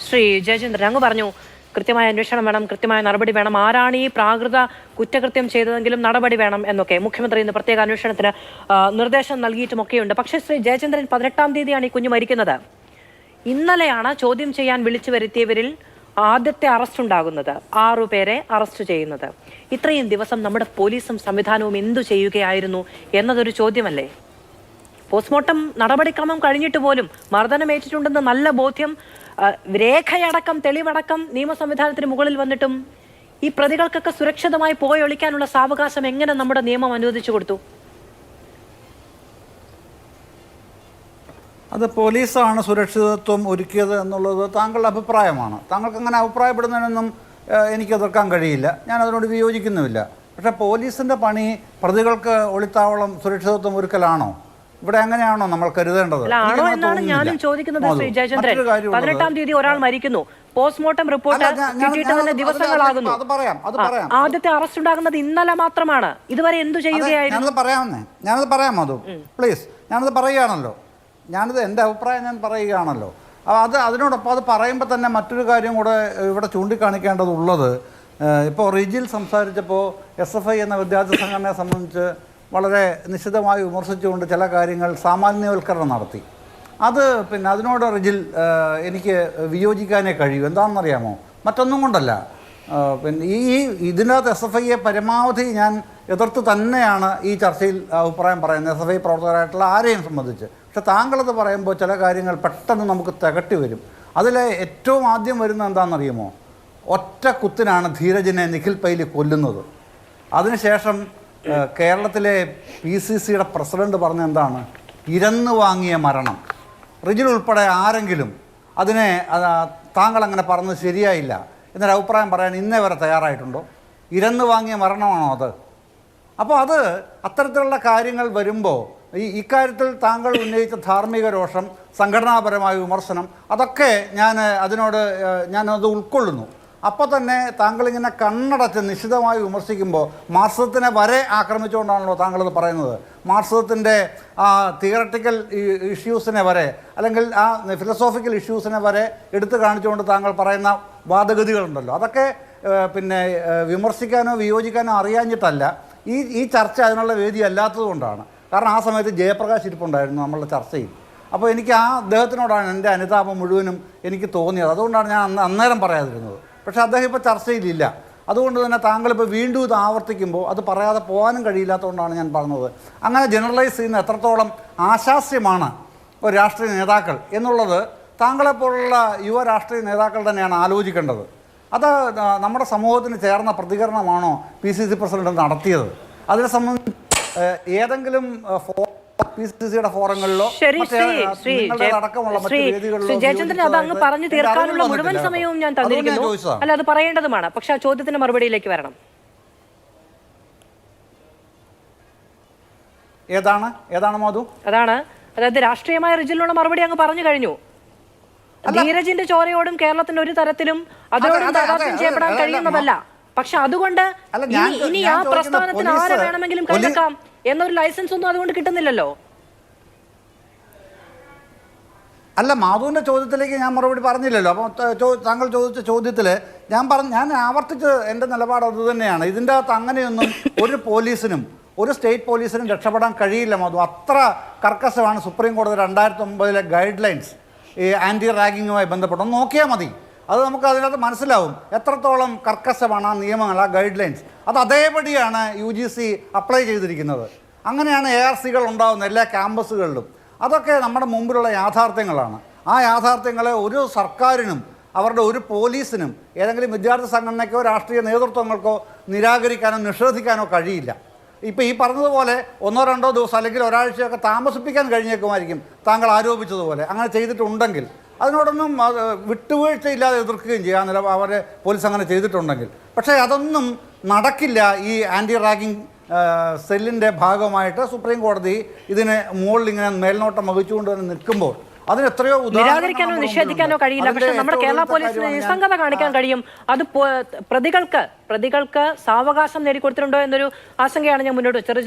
ശ്രീ ജയചന്ദ്രൻ അങ്ങ് പറഞ്ഞു കൃത്യമായ അന്വേഷണം വേണം, കൃത്യമായ നടപടി വേണം, ആരാണ് ഈ പ്രാകൃത കുറ്റകൃത്യം ചെയ്തതെങ്കിലും നടപടി വേണം എന്നൊക്കെ മുഖ്യമന്ത്രി ഇന്ന് പ്രത്യേക അന്വേഷണത്തിന് നിർദ്ദേശം നൽകിയിട്ടുമൊക്കെയുണ്ട്. പക്ഷേ ശ്രീ ജയചന്ദ്രൻ 18-ാം തീയതിയാണ് ഈ കുഞ്ഞ് മരിക്കുന്നത്. ഇന്നലെയാണ് ചോദ്യം ചെയ്യാൻ വിളിച്ചു വരുത്തിയവരിൽ ആദ്യത്തെ അറസ്റ്റ് ഉണ്ടാകുന്നത്, 6 പേരെ അറസ്റ്റ് ചെയ്യുന്നത്. ഇത്രയും ദിവസം നമ്മുടെ പോലീസും സംവിധാനവും എന്തു ചെയ്യുകയായിരുന്നു എന്നതൊരു ചോദ്യമല്ലേ? പോസ്റ്റ്മോർട്ടം നടപടിക്രമം കഴിഞ്ഞിട്ട് പോലും മർദ്ദനമേറ്റിട്ടുണ്ടെന്ന് നല്ല ബോധ്യം, രേഖയടക്കം തെളിവടക്കം നിയമ സംവിധാനത്തിന് മുകളിൽ വന്നിട്ടും ഈ പ്രതികൾക്കൊക്കെ സുരക്ഷിതമായി പോയൊളിക്കാനുള്ള സാവകാശം എങ്ങനെ നമ്മുടെ നിയമം അനുവദിച്ചു കൊടുത്തു? അത് പോലീസാണ് സുരക്ഷിതത്വം ഒരുക്കിയത് എന്നുള്ളത് താങ്കളുടെ അഭിപ്രായമാണ്. താങ്കൾക്ക് അങ്ങനെ അഭിപ്രായപ്പെടുന്നതിനൊന്നും എനിക്ക് എതിർക്കാൻ കഴിയില്ല, ഞാൻ അതിനോട് വിയോജിക്കുന്നുമില്ല. പക്ഷേ പോലീസിൻ്റെ പണി പ്രതികൾക്ക് ഒളിത്താവളം സുരക്ഷിതത്വം ഒരുക്കലാണോ? ഇവിടെ അങ്ങനെയാണോ നമ്മൾ കരുതേണ്ടത്? ഞാനും ചോദിക്കുന്നത് ശ്രീ ജയചന്ദ്രൻ, 18-ാം തീയതി ഒരാൾ മരിക്കുന്നു, പോസ്റ്റ്മോർട്ടം റിപ്പോർട്ട് കിട്ടിയിട്ട് തന്നെ ദിവസങ്ങളാകുന്നു, ആദ്യത്തെ അറസ്റ്റ് ഉണ്ടാകുന്നത് ഇന്നലെ മാത്രമാണ്. ഇതുവരെ എന്തു ചെയ്യുകയായിരുന്നു? ഞാനത് പറയാം മധു, പ്ലീസ്. ഞാനത് പറയുകയാണല്ലോ, ഞാനത് എൻ്റെ അഭിപ്രായം ഞാൻ പറയുകയാണല്ലോ. അതിനോടൊപ്പം അത് പറയുമ്പോൾ തന്നെ മറ്റൊരു കാര്യം കൂടെ ഇവിടെ ചൂണ്ടിക്കാണിക്കേണ്ടതുള്ളത്, ഇപ്പോൾ റിജിൽ സംസാരിച്ചപ്പോൾ SFI എന്ന വിദ്യാർത്ഥി സംഘടനയെ സംബന്ധിച്ച് വളരെ നിശിതമായി വിമർശിച്ചുകൊണ്ട് ചില കാര്യങ്ങൾ സാമാന്യവൽക്കരണം നടത്തി. പിന്നെ അതിനോട് റിജിൽ എനിക്ക് വിയോജിക്കാനേ കഴിയൂ. എന്താണെന്നറിയാമോ? മറ്റൊന്നും കൊണ്ടല്ല, പിന്നെ ഇതിനകത്ത് SFIയെ പരമാവധി ഞാൻ എതിർത്ത് തന്നെയാണ് ഈ ചർച്ചയിൽ അഭിപ്രായം പറയുന്നത്, SFI പ്രവർത്തകരായിട്ടുള്ള ആരെയും സംബന്ധിച്ച്. പക്ഷെ താങ്കളത് പറയുമ്പോൾ ചില കാര്യങ്ങൾ പെട്ടെന്ന് നമുക്ക് തികട്ടി വരും. അതിൽ ഏറ്റവും ആദ്യം വരുന്നത് എന്താണെന്നറിയുമോ? ഒറ്റ കുത്തിനാണ് ധീരജിനെ നിഖിൽ പൈലി കൊല്ലുന്നത്. അതിനുശേഷം കേരളത്തിലെ PCCയുടെ പ്രസിഡന്റ് പറഞ്ഞ എന്താണ്? ഇരന്നു വാങ്ങിയ മരണം. റിജിൽ ഉൾപ്പെടെ ആരെങ്കിലും അതിനെ താങ്കളങ്ങനെ പറഞ്ഞത് ശരിയായില്ല എന്നൊരു അഭിപ്രായം പറയാൻ ഇന്നേ വരെ തയ്യാറായിട്ടുണ്ടോ? ഇരന്നു വാങ്ങിയ മരണമാണോ അത്? അപ്പോൾ അത്തരത്തിലുള്ള കാര്യങ്ങൾ വരുമ്പോൾ ഇക്കാര്യത്തിൽ താങ്കൾ ഉന്നയിച്ച ധാർമ്മിക രോഷം, സംഘടനാപരമായ വിമർശനം, അതൊക്കെ ഞാനത് ഉൾക്കൊള്ളുന്നു. അപ്പോൾ തന്നെ താങ്കളിങ്ങനെ കണ്ണടച്ച് നിശിതമായി വിമർശിക്കുമ്പോൾ മാർക്സിസത്തിനെ വരെ ആക്രമിച്ചുകൊണ്ടാണല്ലോ താങ്കളത് പറയുന്നത്. മാർക്സിസത്തിൻ്റെ തിയററ്റിക്കൽ ഇഷ്യൂസിനെ വരെ, അല്ലെങ്കിൽ ഫിലോസോഫിക്കൽ ഇഷ്യൂസിനെ വരെ എടുത്തു കാണിച്ചുകൊണ്ട് താങ്കൾ പറയുന്ന വാദഗതികളുണ്ടല്ലോ, അതൊക്കെ പിന്നെ വിമർശിക്കാനോ വിയോജിക്കാനോ അറിയാഞ്ഞിട്ടല്ല, ഈ ചർച്ച അതിനുള്ള വേദി അല്ലാത്തതുകൊണ്ടാണ്. കാരണം ആ സമയത്ത് ജയപ്രകാശ് ഇരിപ്പുണ്ടായിരുന്നു നമ്മളുടെ ചർച്ചയിൽ. അപ്പോൾ എനിക്ക് അദ്ദേഹത്തിനോടാണ് എൻ്റെ അനുതാപം മുഴുവനും എനിക്ക് തോന്നിയത്. അതുകൊണ്ടാണ് ഞാൻ അന്നേരം പറയാതിരുന്നത്. പക്ഷേ അദ്ദേഹം ഇപ്പോൾ ചർച്ചയിലില്ല. അതുകൊണ്ട് തന്നെ താങ്കളിപ്പോൾ വീണ്ടും ഇത് ആവർത്തിക്കുമ്പോൾ അത് പറയാതെ പോകാനും കഴിയില്ലാത്തതുകൊണ്ടാണ് ഞാൻ പറഞ്ഞത്. അങ്ങനെ ജനറലൈസ് ചെയ്യുന്ന എത്രത്തോളം ആശാസ്യമാണ് ഒരു രാഷ്ട്രീയ നേതാക്കൾ എന്നുള്ളത് താങ്കളെപ്പോലുള്ള യുവ രാഷ്ട്രീയ നേതാക്കൾ തന്നെയാണ് ആലോചിക്കേണ്ടത്. അത് നമ്മുടെ സമൂഹത്തിന് ചേർന്ന പ്രതികരണമാണോ PCC പ്രസിഡന്റ് നടത്തിയത്? അതിനെ സംബന്ധിച്ച് ഏതെങ്കിലും PCCയുടെ ഫോറങ്ങളിലോ അടക്കമുള്ള മറ്റു വേദികളിലോ അത് അങ്ങ് പറഞ്ഞു തീർക്കാനുള്ള മുഴുവൻ സമയവും ഞാൻ തന്നിരിക്കുന്നു. അല്ല, അത് പറയേണ്ടതുമാണ്. പക്ഷെ ആ ചോദ്യത്തിന്റെ മറുപടിയിലേക്ക് വരണം. ഏതാണ് മധു? അതായത് രാഷ്ട്രീയമായ റിജിലിനുള്ള മറുപടി അങ്ങ് പറഞ്ഞു കഴിഞ്ഞു. ധീരജിന്റെ ചോരയോടും കേരളത്തിന്റെ ഒരു തരത്തിലും അതിനോടും താരതമ്യം ചെയ്യപ്പെടാൻ കഴിയുന്നതല്ല. പക്ഷെ അതുകൊണ്ട് ഇനി ആ പ്രസ്ഥാനത്തിന് ആരെ വേണമെങ്കിലും കൈവെക്കാം എന്നൊരു ലൈസൻസ് ഒന്നും അതുകൊണ്ട് കിട്ടുന്നില്ലല്ലോ. അല്ല, മാധുവിൻ്റെ ചോദ്യത്തിലേക്ക് ഞാൻ മറുപടി പറഞ്ഞില്ലല്ലോ. അപ്പോൾ താങ്കൾ ചോദിച്ച ചോദ്യത്തിൽ ഞാൻ ആവർത്തിച്ച് എൻ്റെ നിലപാട് അതുതന്നെയാണ്. ഇതിൻ്റെ അകത്ത് അങ്ങനെയൊന്നും ഒരു പോലീസിനും ഒരു സ്റ്റേറ്റ് പോലീസിനും രക്ഷപ്പെടാൻ കഴിയില്ല മാധു. അത്ര കർക്കശമാണ് സുപ്രീം കോടതി 2009 ഗൈഡ് ലൈൻസ് ഈ ആൻറ്റി റാഗിങ്ങുമായി ബന്ധപ്പെട്ട് നോക്കിയാൽ മതി. അത് നമുക്ക് അതിനകത്ത് മനസ്സിലാവും എത്രത്തോളം കർക്കശമാണ് ആ നിയമങ്ങൾ, ആ ഗൈഡ് ലൈൻസ്. അത് അതേപടിയാണ് UGC അപ്ലൈ ചെയ്തിരിക്കുന്നത്. അങ്ങനെയാണ് ARCകൾ ഉണ്ടാകുന്നത് എല്ലാ ക്യാമ്പസുകളിലും. അതൊക്കെ നമ്മുടെ മുമ്പിലുള്ള യാഥാർത്ഥ്യങ്ങളാണ്. ആ യാഥാർത്ഥ്യങ്ങളെ ഒരു സർക്കാരിനും അവരുടെ ഒരു പോലീസിനും ഏതെങ്കിലും വിദ്യാർത്ഥി സംഘടനയ്ക്കോ രാഷ്ട്രീയ നേതൃത്വങ്ങൾക്കോ നിരാകരിക്കാനോ നിഷേധിക്കാനോ കഴിയില്ല. ഇപ്പോൾ ഈ പറഞ്ഞതുപോലെ 1-2 ദിവസം അല്ലെങ്കിൽ ഒരാഴ്ചയൊക്കെ താമസിപ്പിക്കാൻ കഴിഞ്ഞേക്കുമായിരിക്കും താങ്കൾ ആരോപിച്ചതുപോലെ. അങ്ങനെ ചെയ്തിട്ടുണ്ടെങ്കിൽ അതിനോടൊന്നും വിട്ടുവീഴ്ചയില്ലാതെ എതിർക്കുകയും ചെയ്യാം അവരെ പോലീസ് അങ്ങനെ ചെയ്തിട്ടുണ്ടെങ്കിൽ. പക്ഷേ അതൊന്നും നടക്കില്ല. ഈ ആൻറ്റി റാഗിങ് സെല്ലിൻ്റെ ഭാഗമായിട്ട് സുപ്രീം കോടതി ഇതിന് മുകളിൽ ഇങ്ങനെ മേൽനോട്ടം വഹിച്ചുകൊണ്ട് തന്നെ നിൽക്കുമ്പോൾ അതിന് എത്രയോ നിരാകരിക്കാനോ നിഷേധിക്കാനോ കഴിയില്ല. പക്ഷെ നമ്മുടെ കേരള പോലീസിന് നിസ്സംഗത കാണിക്കാൻ കഴിയും. അത് പ്രതികൾക്ക് സാവകാശം നേടിക്കൊടുത്തിട്ടുണ്ടോ എന്നൊരു ആശങ്കയാണ് ഞാൻ മുന്നോട്ട് വെച്ചത്.